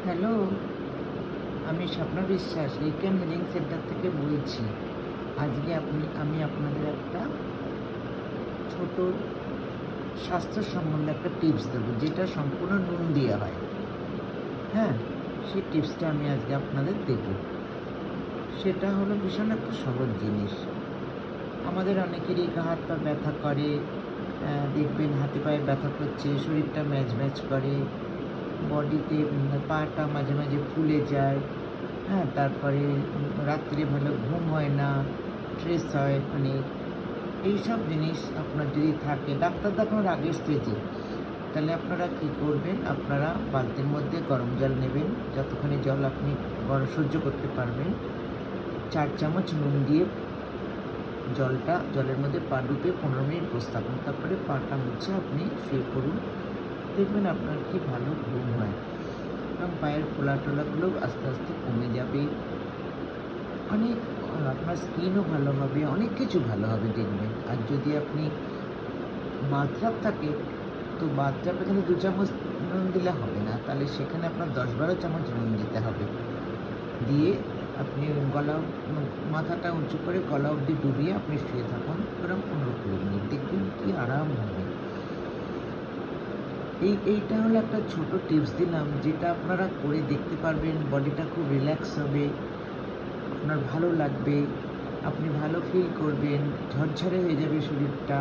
Hello, আমি স্বপ্না বিশ্বাস রিকেন healing centre থেকে বলছি। আজকে আমি আপনাদের একটা ছোট স্বাস্থ্য সম্বন্ধে একটা টিপস দেবো, যেটা সম্পূর্ণ নুন দিয়ে হয়। হ্যাঁ, সেই টিপসটা আমি আজকে আপনাদের দেবো। সেটা হলো ভীষণ একটা সহজ জিনিস। আমাদের অনেকেরই গা হাত পা ব্যথা করে, দেখবেন হাতে পায়ে ব্যথা করছে, শরীরটা ম্যাজ ম্যাজ করে, বডিতে পাটা মাঝে মাঝে ফুলে যায়। হ্যাঁ, তারপরে রাত্রে ভালো ঘুম হয় না, স্ট্রেস হয় অনেক। এইসব জিনিস আপনার যদি থাকে, ডাক্তার দেখানোর আগের স্টেজে, তাহলে আপনারা কী করবেন, আপনারা বালতির মধ্যে গরম জল নেবেন, যতখানি জল আপনি গরম সহ্য করতে পারবেন। 4 চামচ নুন দিয়ে জলের মধ্যে পা ডুবিয়ে 15 মিনিট বসে থাকুন। তারপরে পাটা মুছে আপনি শুয়ে পড়ুন। দেখবেন আপনার কি ভালো ঘুম হয় এবং পায়ের ফোলা টোলাগুলো আস্তে আস্তে কমে যাবে। অনেক আপনার স্কিনও ভালো হবে, অনেক কিছু ভালো হবে দেখবেন। আর যদি আপনি বাথটাব থাকে, তো বাথটাবে এখানে 2 চামচ নুন দিলে হবে না, তাহলে সেখানে আপনার 10-12 চামচ নুন দিতে হবে। দিয়ে আপনি মাথাটা উঁচু করে গলা অবধি ডুবিয়ে আপনি শুয়ে থাকুন এরকম 15-20 মিনিট, দেখবেন কি আরাম হবে। এইটা হলো একটা ছোট টিপস দিলাম, যেটা আপনারা করে দেখতে পারবেন। বডিটা খুব রিল্যাক্স হবে, আপনার ভালো লাগবে, আপনি ভালো ফিল করবেন, ঝরঝরে হয়ে যাবে শরীরটা।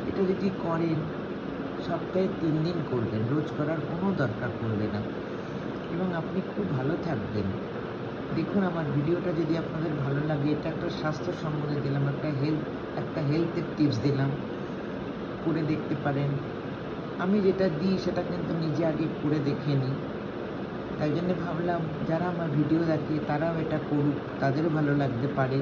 এটা যদি করেন, সপ্তাহে 3 দিন করবেন, রোজ করার কোনো দরকার পড়বে না এবং আপনি খুব ভালো থাকবেন। দেখুন, আমার ভিডিওটা যদি আপনাদের ভালো লাগে, এটা একটা স্বাস্থ্য সম্বন্ধে দিলাম, একটা হেলথের টিপস দিলাম, করে দেখতে পারেন। আমি যেটা দিই সেটা কিন্তু নিজে আগে করে দেখে নিই, তাই জন্যে ভাবলাম যারা আমার ভিডিও দেখে তারাও এটা করুক, তাদেরও ভালো লাগতে পারে,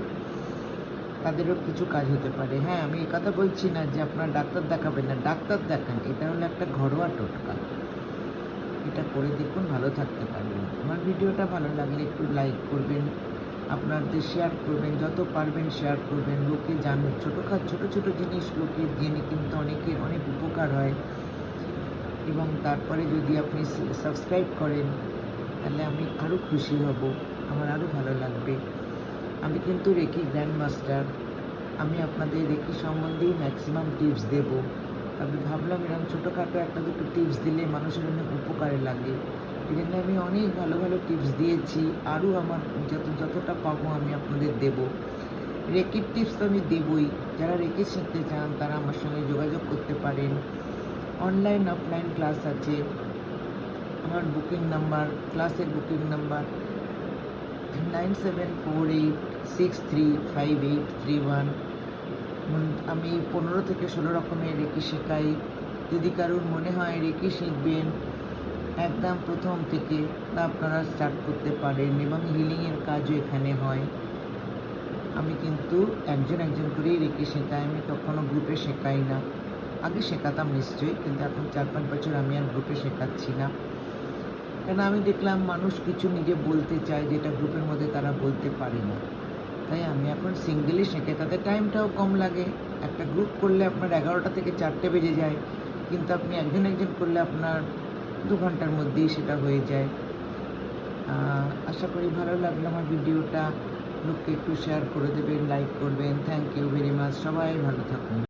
তাদেরও কিছু কাজ হতে পারে। হ্যাঁ, আমি এই কথা বলছি না যে আপনার ডাক্তার দেখাবেন না, ডাক্তার দেখান। এটা হলো একটা ঘরোয়া টোটকা, এটা করে দেখুন, ভালো থাকতে পারবেন। আমার ভিডিওটা ভালো লাগলে একটু লাইক করবেন, আপনাদের শেয়ার করবেন, যত পারবেন শেয়ার করবেন। লোকে জানুক, ছোটো ছোটো জিনিস লোকে জেনে কিন্তু অনেকের অনেক উপকার হয়। এবং তারপরে যদি আপনি সাবস্ক্রাইব করেন, তাহলে আমি আরও খুশি হব, আমার আরও ভালো লাগবে। আমি কিন্তু রেকি গ্র্যান্ড মাস্টার, আমি আপনাদের রেকি সম্বন্ধেই ম্যাক্সিমাম টিপস দেব। তবে ভাবলাম এরকম ছোটোখাটো একটা দুটো টিপস দিলে মানুষের অনেক উপকারে লাগে। এই জন্য আমি অনেক ভালো ভালো টিপস দিয়েছি, আরও আমার যতটা পাবো আমি আপনাদের দেব। রেকির টিপস তো আমি দেবই, যারা রেকি শিখতে চান তারা আমার সঙ্গে যোগাযোগ করতে পারেন। অনলাইন অফলাইন ক্লাস আছে। আমার ক্লাসের বুকিং নাম্বার 9748635831। আমি 15 থেকে 16 রকমের রেকি শেখাই। যদি কারোর মনে হয় রেকি শিখবেন একদম প্রথম থেকে, তা আপনারা স্টার্ট করতে পারেন এবং হিলিংয়ের কাজও এখানে হয়। আমি কিন্তু একজন করেই রেকি শেখাই, আমি কখনো গ্রুপে শেখাই না। আগে শেখাতাম নিশ্চয়ই, কিন্তু এখন 4-5 বছর আমি আর গ্রুপে শেখাচ্ছি না। কেন, আমি দেখলাম মানুষ কিছু নিজে বলতে চায় যেটা গ্রুপের মধ্যে তারা বলতে পারে না, তাই আমি এখন সিঙ্গেলই শেখাই। তাতে টাইমটাও কম লাগে। একটা গ্রুপ করলে আপনার 11টা থেকে 4টে বেজে যায়, কিন্তু আপনি একজন করলে আপনার 2 ঘন্টার মধ্যেই সেটা হয়ে যায়। আশা করি ভালো লাগলো আমার ভিডিওটা। লোককে একটু শেয়ার করে দেবেন, লাইক করবেন। Thank you very much. সবাই ভালো থাকুন।